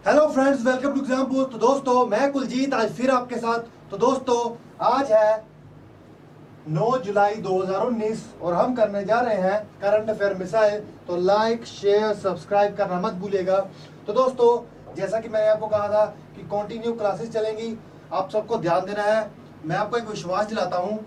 Hello friends, welcome to Exampur. तो दोस्तों, मैं कुलजीत आज फिर आपके साथ। तो दोस्तों, आज है 9 जुलाई 2019 और हम करने जा रहे हैं करंट अफेयर मिसाइल। तो लाइक, शेयर, सब्सक्राइब करना मत भूलिएगा। तो दोस्तों, जैसा कि मैंने आपको कहा था कि कंटिन्यू क्लासेस चलेंगी, आप सबको ध्यान देना है। मैं आपको एक विश्वास दिलाता हूँ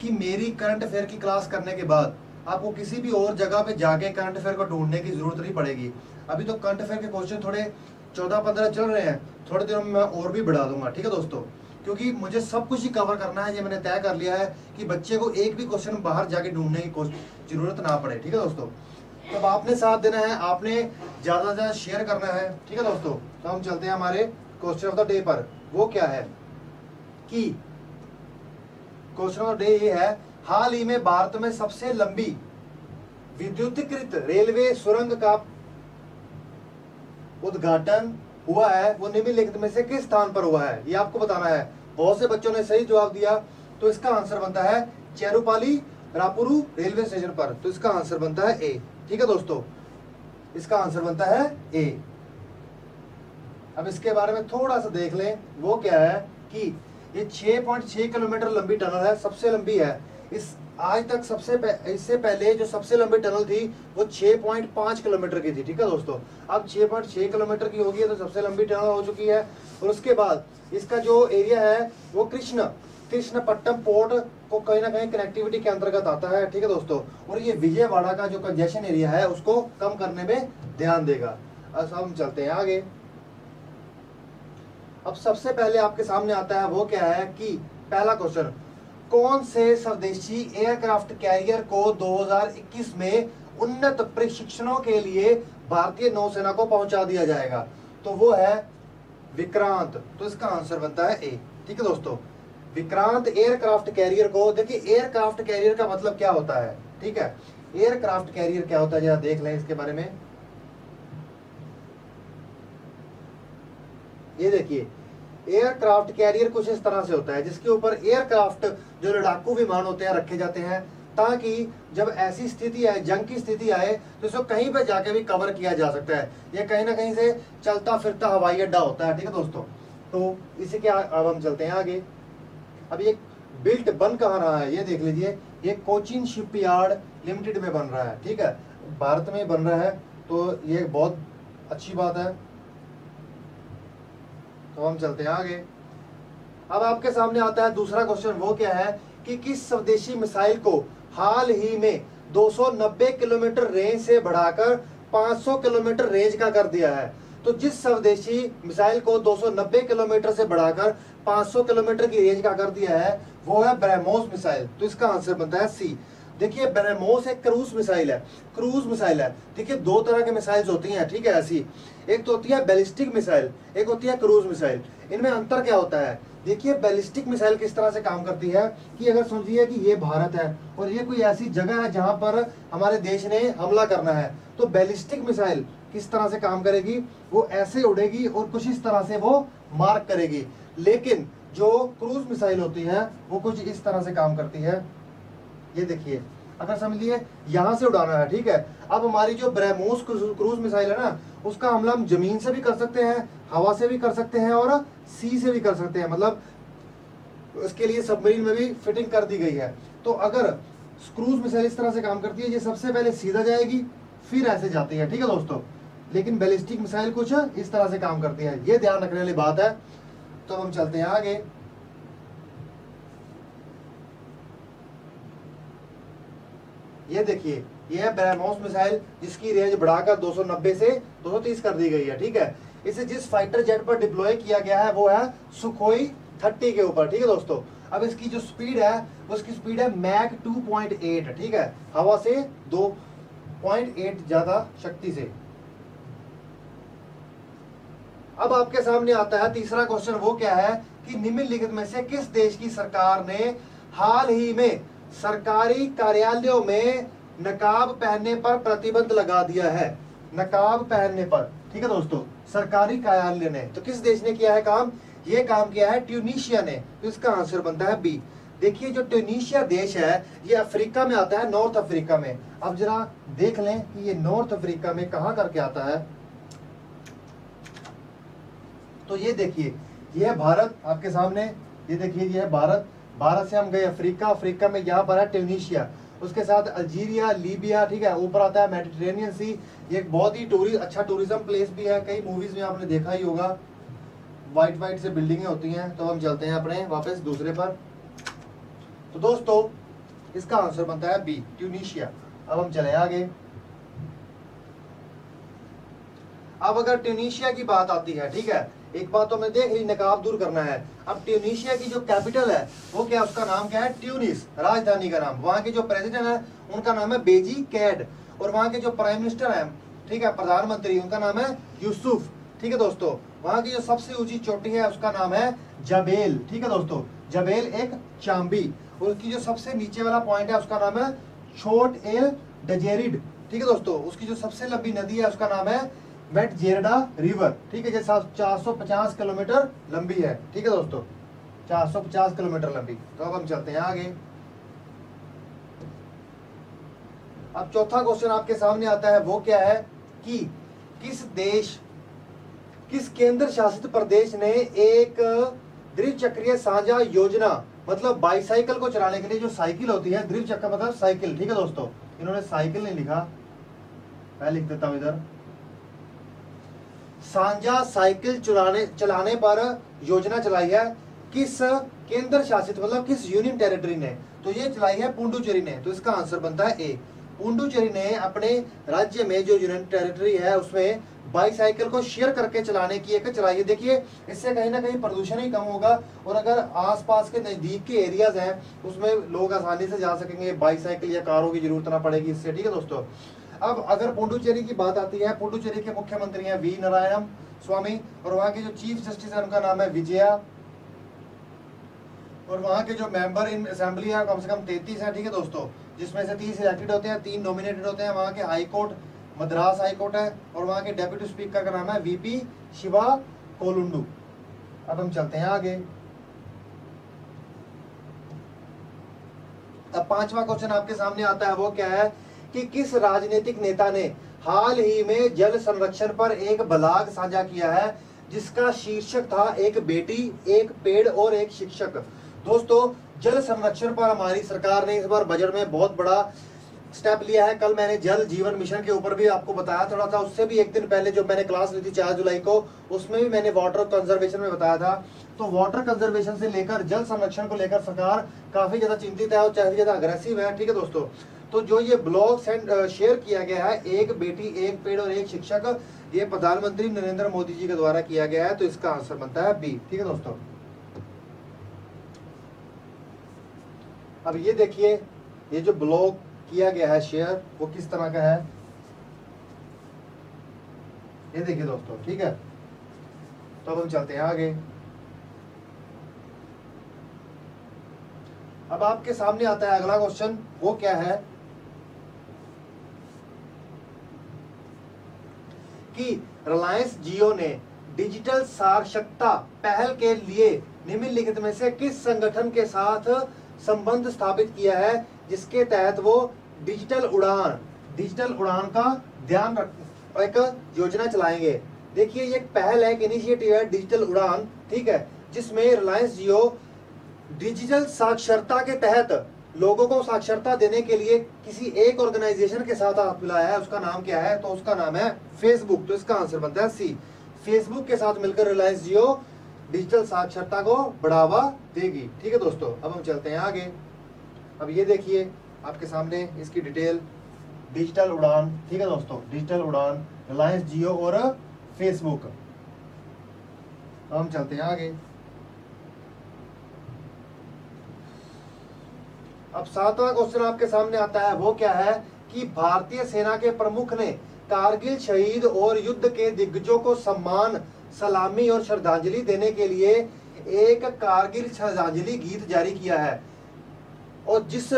कि मेरी करंट अफेयर की क्लास करने के बाद आपको किसी भी और जगह पे जाके करंट अफेयर को ढूंढने की जरूरत नहीं पड़ेगी। अभी तो करंट अफेयर के क्वेश्चन थोड़े 14-15 चल रहे हैं, थोड़े दिनों में मैं और भी बढ़ा दूंगा। ठीक है दोस्तों, क्योंकि मुझे सब कुछ ही कवर करना है। ये मैंने तय कर लिया है कि बच्चे को एक भी क्वेश्चन बाहर जाके ढूंढने की जरूरत ना पड़े। ठीक है दोस्तों, तब आपने साथ देना है, आपने ज्यादा से ज्यादा शेयर करना है। ठीक है दोस्तों, तो हम चलते हैं हमारे क्वेश्चन ऑफ द डे पर। वो क्या है कि क्वेश्चन ऑफ द डे ये है, हाल ही में भारत में सबसे लंबी विद्युतीकृत रेलवे सुरंग का उद्घाटन हुआ है, वो निम्नलिखित में से किस स्थान पर हुआ है, ये आपको बताना है। बहुत से बच्चों ने सही जवाब दिया, तो इसका आंसर बनता है चेरुपाली रापुरू रेलवे स्टेशन पर। तो इसका आंसर बनता है ए। ठीक है दोस्तों, इसका आंसर बनता है ए। अब इसके बारे में थोड़ा सा देख लें। वो क्या है कि ये 6.6 किलोमीटर लंबी टनल है, सबसे लंबी है। इस आज तक इससे पहले जो सबसे लंबी टनल थी वो 6.5 किलोमीटर की थी। ठीक है दोस्तों, अब 6.6 किलोमीटर की होगी, तो सबसे लंबी टनल हो चुकी है। और उसके बाद इसका जो एरिया है वो कृष्णपट्टम पोर्ट को कहीं ना कहीं कनेक्टिविटी के अंतर्गत आता है। ठीक है दोस्तों, और ये विजयवाड़ा का जो कंजेशन एरिया है उसको कम करने में ध्यान देगा। अब हम चलते हैं आगे। अब सबसे पहले आपके सामने आता है वो क्या है कि पहला क्वेश्चन, कौन से स्वदेशी एयरक्राफ्ट कैरियर को 2021 में उन्नत प्रशिक्षणों के लिए भारतीय नौसेना को पहुंचा दिया जाएगा? तो वो है विक्रांत। तो इसका आंसर बनता है ए। ठीक है दोस्तों, विक्रांत एयरक्राफ्ट कैरियर को, देखिए एयरक्राफ्ट कैरियर का मतलब क्या होता है। ठीक है, एयरक्राफ्ट कैरियर क्या होता है जरा देख लें इसके बारे में। ये देखिए, एयरक्राफ्ट कैरियर कुछ इस तरह से होता है जिसके ऊपर एयरक्राफ्ट जो लड़ाकू विमान होते हैं रखे जाते हैं, ताकि जब ऐसी स्थिति आए, जंग की स्थिति आए, तो इसको कहीं पर जाके भी कवर किया जा सकता है। ये कहीं ना कहीं से चलता फिरता हवाई अड्डा होता है। ठीक है दोस्तों, तो इसी के अब हम चलते हैं आगे। अब ये बिल्ट बन कहाँ रहा है ये देख लीजिए, ये कोचिन शिपयार्ड लिमिटेड में बन रहा है। ठीक है, भारत में बन रहा है, तो ये बहुत अच्छी बात है। तो हम चलते हैं आगे। अब आपके सामने आता है दूसरा क्वेश्चन। वो क्या है कि किस स्वदेशी मिसाइल को हाल ही में 290 किलोमीटर रेंज से बढ़ाकर 500 किलोमीटर रेंज का कर दिया है? तो जिस स्वदेशी मिसाइल को 290 किलोमीटर से बढ़ाकर 500 किलोमीटर की रेंज का कर दिया है वो है ब्रह्मोस मिसाइल। तो इसका आंसर बनता है सी। देखिए, ब्रह्मोस एक क्रूज मिसाइल है। देखिए, दो तरह के मिसाइल्स होती हैं। ठीक है, ऐसी एक तो होती है बैलिस्टिक मिसाइल, एक होती है क्रूज मिसाइल। इनमें अंतर क्या होता है? देखिए, बैलिस्टिक मिसाइल किस तरह से काम करती है कि अगर समझिए कि ये भारत है और ये कोई ऐसी जगह है जहां पर हमारे देश ने हमला करना है, तो बैलिस्टिक मिसाइल किस तरह से काम करेगी? वो ऐसे उड़ेगी और कुछ इस तरह से वो मार्क करेगी। लेकिन जो क्रूज मिसाइल होती है वो कुछ इस तरह से काम करती है। ये देखिए, अगर समझिए यहां से उड़ाना है, ठीक है। अब हमारी जो ब्रह्मोस क्रूज मिसाइल है ना, उसका हमला हम जमीन से भी कर सकते हैं, हवा से भी कर सकते हैं और सी से भी कर सकते हैं। मतलब उसके लिए सबमरीन में भी फिटिंग कर दी गई है। तो अगर क्रूज मिसाइल इस तरह से काम करती है, ये सबसे पहले सीधा जाएगी फिर ऐसे जाती है। ठीक है दोस्तों, लेकिन बैलिस्टिक मिसाइल कुछ इस तरह से काम करती है। ये ध्यान रखने वाली बात है। तो हम चलते हैं आगे। ये देखिए, ये है ब्रह्मोस मिसाइल जिसकी रेंज बढ़ाकर 290 से 230 कर दी गई है। ठीक है, इसे जिस फाइटर जेट पर डिप्लॉय किया गया है वो है सुखोई 30 के ऊपर। ठीक है दोस्तों, अब इसकी जो स्पीड है उसकी स्पीड है मैक 2.8। ठीक है, हवा से 2.8 ज्यादा शक्ति से। अब आपके सामने आता है तीसरा क्वेश्चन। वो क्या है कि निम्नलिखित में से किस देश की सरकार ने हाल ही में सरकारी कार्यालयों में नकाब पहनने पर प्रतिबंध लगा दिया है? नकाब पहनने पर। ठीक है दोस्तों, सरकारी कार्यालय ने, तो किस देश ने किया है काम? ये काम किया है ट्यूनीशिया ने। तो इसका आंसर बनता है बी। देखिए, जो ट्यूनीशिया देश है ये अफ्रीका में आता है, नॉर्थ अफ्रीका में। अब जरा देख लें कि ये नॉर्थ अफ्रीका में कहां करके आता है। तो ये देखिए, ये है भारत आपके सामने, ये देखिए ये है भारत। भारत से हम गए अफ्रीका, अफ्रीका में यहाँ पर है ट्यूनीशिया, उसके साथ अल्जीरिया, लीबिया, ठीक है। ऊपर आता है मेडिटेरेनियन सी। ये एक बहुत ही अच्छा टूरिज्म प्लेस भी है, कई मूवीज में आपने देखा ही होगा, वाइट वाइट से बिल्डिंगें होती हैं। तो हम चलते हैं अपने वापस दूसरे पर। तो दोस्तों इसका आंसर बनता है बी, ट्यूनीशिया। अब हम चले आगे। अब अगर ट्यूनीशिया की बात आती है, ठीक है, एक बात तो हमने देख ली, नकाब दूर करना है। अब ट्यूनीशिया की जो कैपिटल है वो क्या, उसका नाम क्या है, ट्यूनिस, राजधानी का नाम। वहां के जो प्रेसिडेंट है उनका नाम है बेजी कैड, और वहां के जो प्राइम मिनिस्टर है, ठीक है, प्रधानमंत्री, उनका नाम है यूसुफ, ठीक है दोस्तों। वहां की जो सबसे ऊंची चोटी है उसका नाम है जबेल, ठीक है दोस्तों, जबेल एक चांबी। और उसकी जो सबसे नीचे वाला पॉइंट है उसका नाम है छोट एल डजेरिड, ठीक है दोस्तों। उसकी जो सबसे लंबी नदी है उसका नाम है मेटजेरडा रिवर, ठीक है, जैसा 450 किलोमीटर लंबी है, ठीक है दोस्तों, 450 किलोमीटर लंबी। तो अब हम चलते हैं आगे। अब चौथा क्वेश्चन आपके सामने आता है, वो क्या है कि किस केंद्र शासित प्रदेश ने एक द्विचक्रीय साझा योजना, मतलब बाईसाइकिल को चलाने के लिए जो साइकिल होती है, द्विचक्र मतलब साइकिल, ठीक है दोस्तों। इन्होंने साइकिल नहीं लिखा, मैं लिख देता हूं इधर, साझा साइकिल चलाने पर योजना चलाई है किस केंद्र शासित मतलब किस यूनियन टेरिटरी ने, तो ये चलाई है पुडुचेरी ने। तो इसका आंसर बनता है ए, पुडुचेरी ने अपने राज्य में जो यूनियन टेरिटरी है उसमें बाईसाइकिल को शेयर करके चलाने की एक चलाई है। देखिए इससे कहीं ना कहीं प्रदूषण ही कम होगा, और अगर आसपास के नजदीक के एरियाज हैं उसमें लोग आसानी से जा सकेंगे, बाईसाइकिल या कारों की जरूरत ना पड़ेगी इससे, ठीक है दोस्तों। अब अगर पुडुचेरी की बात आती है, पुडुचेरी के मुख्यमंत्री हैं वी नारायण स्वामी, और वहां के जो चीफ जस्टिस है उनका नाम है विजया, और वहां के जो मेंबर इन असेंबली है कम से कम 33 है, ठीक है दोस्तों, जिसमें से 30 इलेक्टेड होते हैं, 3 नॉमिनेटेड होते हैं। वहां के high court Madras high court है, और वहां के डेप्यूटी स्पीकर का नाम है वीपी शिवा कोलुंडू। अब हम चलते हैं आगे। अब पांचवा क्वेश्चन आपके सामने आता है, वो क्या है कि किस राजनीतिक नेता ने हाल ही में जल संरक्षण पर एक ब्लॉग साझा किया है जिसका शीर्षक था एक बेटी, एक पेड़ और एक शिक्षक। दोस्तों जल संरक्षण पर हमारी सरकार ने इस बार बजट में बहुत बड़ा स्टेप लिया है। कल मैंने जल जीवन मिशन के ऊपर भी आपको बताया थोड़ा था, उससे भी एक दिन पहले जो मैंने क्लास ली थी 4 जुलाई को, उसमें भी मैंने वाटर कंजर्वेशन में बताया था। तो वाटर कंजर्वेशन से लेकर जल संरक्षण को लेकर सरकार काफी ज्यादा चिंतित है और काफी ज्यादा अग्रेसिव है, ठीक है दोस्तों। तो जो ये ब्लॉग शेयर किया गया है, एक बेटी एक पेड़ और एक शिक्षक, ये प्रधानमंत्री नरेंद्र मोदी जी के द्वारा किया गया है। तो इसका आंसर बनता है बी, ठीक है दोस्तों। अब ये देखिए, ये जो ब्लॉग किया गया है शेयर, वो किस तरह का है, ये देखिए दोस्तों, ठीक है। तो अब हम चलते हैं आगे। अब आपके सामने आता है अगला क्वेश्चन, वो क्या है कि रिलायंस जियो ने डिजिटल साक्षरता पहल के लिए निम्नलिखित में से किस संगठन के साथ संबंध स्थापित किया है जिसके तहत वो डिजिटल उड़ान का ध्यान रख एक योजना चलाएंगे। देखिए ये एक पहल है, एक इनिशिएटिव है डिजिटल उड़ान, ठीक है, जिसमें रिलायंस जियो डिजिटल साक्षरता के तहत लोगों को साक्षरता देने के लिए किसी एक ऑर्गेनाइजेशन के साथ हाथ मिलाया है। उसका नाम क्या है, तो उसका नाम है फेसबुक। तो इसका आंसर बनता है सी, फेसबुक के साथ मिलकर रिलायंस जियो डिजिटल साक्षरता को बढ़ावा देगी, ठीक है दोस्तों। अब हम चलते हैं आगे। अब ये देखिए आपके सामने इसकी डिटेल, डिजिटल उड़ान, ठीक है दोस्तों, डिजिटल उड़ान, रिलायंस जियो और फेसबुक। अब हम चलते हैं आगे। अब सातवां क्वेश्चन आपके सामने आता है, वो क्या है कि भारतीय सेना के प्रमुख ने कारगिल शहीद और युद्ध के दिग्गजों को सम्मान, सलामी और श्रद्धांजलि देने के लिए एक कारगिल श्रद्धांजलि गीत जारी किया है। और जिस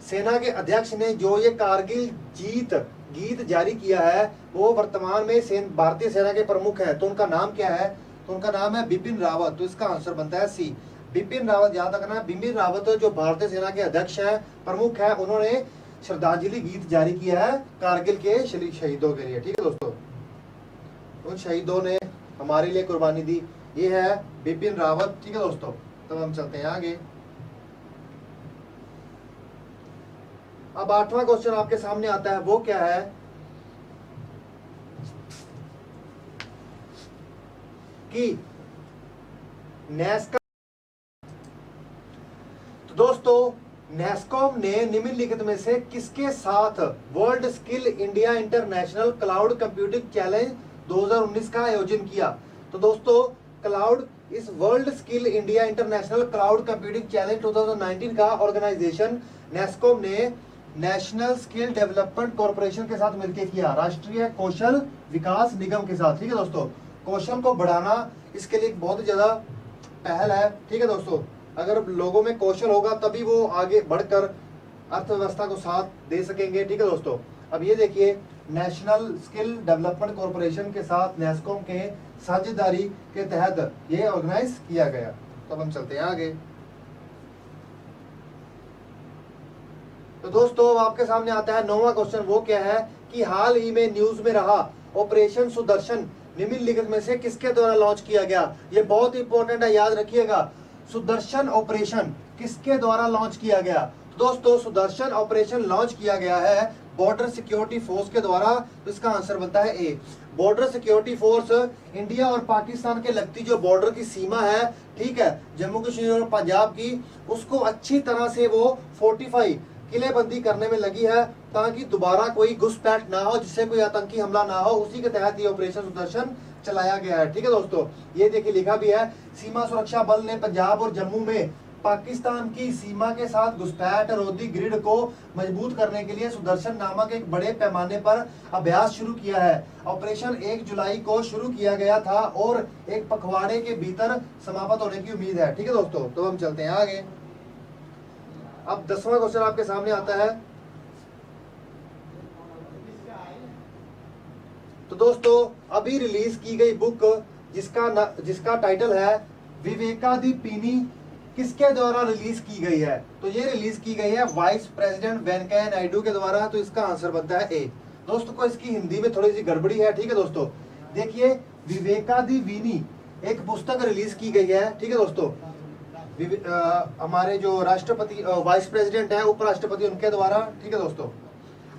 सेना के अध्यक्ष ने जो ये कारगिल गीत जारी किया है वो वर्तमान में भारतीय सेना के प्रमुख है। तो उनका नाम क्या है, तो उनका नाम है बिपिन रावत। तो इसका आंसर बनता है सी, बिपिन रावत। याद रखना, बिपिन रावत जो भारतीय सेना के अध्यक्ष हैं, प्रमुख हैं, उन्होंने श्रद्धांजलि गीत जारी किया है कारगिल के शहीदों के लिए, ठीक है दोस्तों। उन शहीदों ने हमारे लिए कुर्बानी दी, ये है बिपिन रावत, ठीक है दोस्तों। तो हम चलते हैं आगे। अब 8वां क्वेश्चन आपके सामने आता है, वो क्या है कि नेस्का, तो दोस्तों नेस्कॉम ने निम्नलिखित में से किसके साथ world skill India international cloud computing challenge 2019 का आयोजन किया। तो दोस्तों क्लाउड, इस world skill India international cloud computing challenge 2019 का ऑर्गेनाइजेशन नेस्कॉम ने नेशनल स्किल डेवलपमेंट कॉर्पोरेशन के साथ मिलकर किया, राष्ट्रीय कौशल विकास निगम के साथ, ठीक है दोस्तों। कौशल को बढ़ाना इसके लिए बहुत ज्यादा पहल है, ठीक है दोस्तों। अगर लोगों में कौशल होगा तभी वो आगे बढ़कर अर्थव्यवस्था को साथ दे सकेंगे, ठीक है दोस्तों। अब ये देखिए नेशनल स्किल डेवलपमेंट कॉर्पोरेशन के साथ नेस्कॉम के साझेदारी के तहत ये ऑर्गेनाइज किया गया। तो अब हम चलते हैं आगे। तो दोस्तों आपके सामने आता है 9वां क्वेश्चन, वो क्या है कि हाल ही में न्यूज में रहा ऑपरेशन सुदर्शन निम्नलिखित में से किसके द्वारा लॉन्च किया गया। ये बहुत इंपॉर्टेंट है, याद रखिएगा। सुदर्शन ऑपरेशन किसके द्वारा लॉन्च किया गया। दोस्तों सुदर्शन ऑपरेशन लॉन्च किया गया है बॉर्डर सिक्योरिटी फोर्स के द्वारा। तो इसका आंसर बनता है ए। बॉर्डर सिक्योरिटी फोर्स इंडिया और पाकिस्तान के लगती जो बॉर्डर की सीमा है, ठीक है, जम्मू कश्मीर और पंजाब की, उसको अच्छी तरह से वो फोर्टिफाई, किलेबंदी करने में लगी है ताकि दोबारा कोई घुसपैठ ना हो, जिससे कोई आतंकी हमला ना हो। उसी के तहत ये ऑपरेशन सुदर्शन चलाया गया है, ठीक है दोस्तों। ये देखिए लिखा भी है, सीमा सुरक्षा बल ने पंजाब और जम्मू में पाकिस्तान की सीमा के साथ घुसपैठ रोधी ग्रिड को मजबूत करने के लिए सुदर्शन नामक एक बड़े पैमाने पर अभ्यास शुरू किया है। ऑपरेशन 1 जुलाई को शुरू किया गया था और एक पखवाड़े के भीतर समाप्त होने की उम्मीद है, ठीक है दोस्तों। तो हम चलते हैं आगे। अब 10वां क्वेश्चन आपके सामने आता है। तो दोस्तों अभी रिलीज की गई बुक जिसका टाइटल है विवेकादीपिनी, किसके द्वारा रिलीज की गई है। तो ये रिलीज की गई है वाइस प्रेसिडेंट वेंकैया नायडू के द्वारा। तो इसका आंसर बनता है ए। दोस्तों को इसकी हिंदी में थोड़ी सी गड़बड़ी है, ठीक है दोस्तों। देखिए विवेकादीपिनी एक पुस्तक रिलीज की गई है, ठीक है दोस्तों। हमारे जो राष्ट्रपति वाइस प्रेसिडेंट है, उपराष्ट्रपति, उनके द्वारा, ठीक है दोस्तों।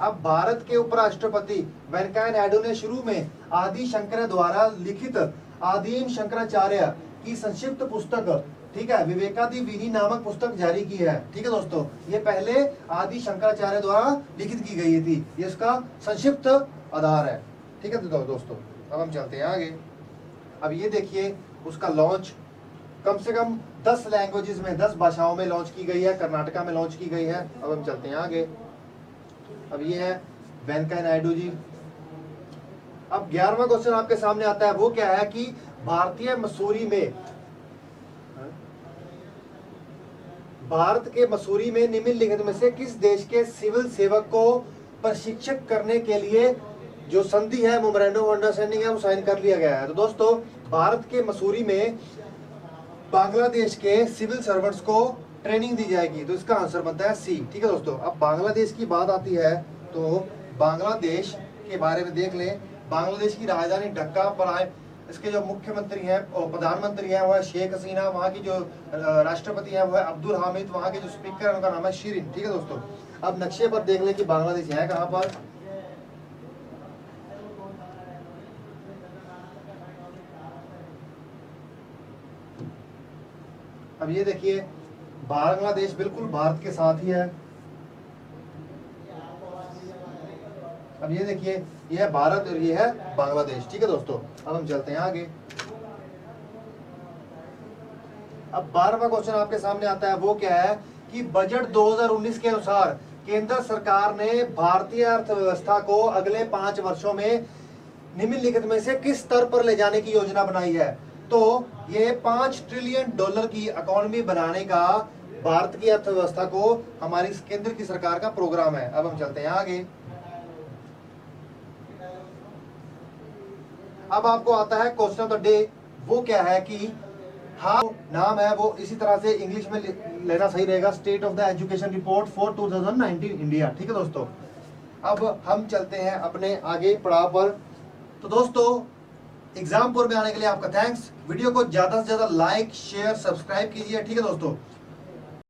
अब भारत के उपराष्ट्रपति वेंकैया नायडू ने शुरू में आदि शंकर द्वारा लिखित आदिम शंकराचार्य की संक्षिप्त पुस्तक, ठीक है, विवेकादीपिनी नामक पुस्तक जारी की है, ठीक है दोस्तों। ये पहले आदि शंकराचार्य द्वारा लिखित की गई थी, ये इसका संक्षिप्त आधार है, ठीक है दोस्तों। अब हम चलते हैं आगे। अब ये देखिए उसका लॉन्च कम से कम 10 लैंग्वेजेस में, 10 भाषाओं में लॉन्च की गई है, कर्नाटका में लॉन्च की गई है। अब हम चलते हैं आगे। अब ये है वेंकैया नायडू जी। अब 11वां क्वेश्चन आपके सामने आता है, वो क्या है कि भारत के मसूरी में निम्नलिखित में से किस देश के सिविल सेवक को प्रशिक्षित करने के लिए जो संधि है, मेमोरेंडम ऑफ अंडरस्टैंडिंग है, वो साइन कर लिया गया है। तो दोस्तों भारत के मसूरी में बांग्लादेश के सिविल सर्वेंट्स को ट्रेनिंग दी जाएगी। तो इसका आंसर बनता है सी, ठीक है दोस्तों। अब बांग्लादेश की बात आती है तो बांग्लादेश के बारे में देख लें। बांग्लादेश की राजधानी ढाका पर आए, इसके जो मुख्यमंत्री हैं और प्रधानमंत्री हैं वो है शेख हसीना, वहाँ की जो राष्ट्रपति हैं वो है अब्दुल हामिद, वहाँ के जो स्पीकर हैं उनका नाम है शिरीन, ठीक है दोस्तों। अब नक्शे पर देख लें कि बांग्लादेश है कहाँ पर। अब ये देखिए बांग्लादेश बिल्कुल भारत के साथ ही है। अब ये देखिए ये है भारत और ये है बांग्लादेश, ठीक है दोस्तों। अब हम चलते हैं आगे। अब 12वां क्वेश्चन आपके सामने आता है, वो क्या है कि बजट 2019 के अनुसार केंद्र सरकार ने भारतीय अर्थव्यवस्था को अगले 5 वर्षों में निम्नलिखित में से किस स्तर पर ले जाने की योजना बनाई है। तो ये $5 ट्रिलियन की इकोनॉमी बनाने का भारत की अर्थव्यवस्था को हमारी केंद्र की सरकार का प्रोग्राम है। अब हम चलते हैं आगे। अब आपको आता है क्वेश्चन ऑफ द डे, वो क्या है कि हाँ नाम है वो इसी तरह से इंग्लिश में लेना सही रहेगा, state of the education report for 2019 India, ठीक है दोस्तों। अब हम चलते हैं अपने आगे पड़ाव पर। तो दोस्तों एग्जामपुर में आने के लिए आपका थैंक्स। वीडियो को ज्यादा से ज्यादा लाइक शेयर सब्सक्राइब कीजिए, ठीक है दोस्तों।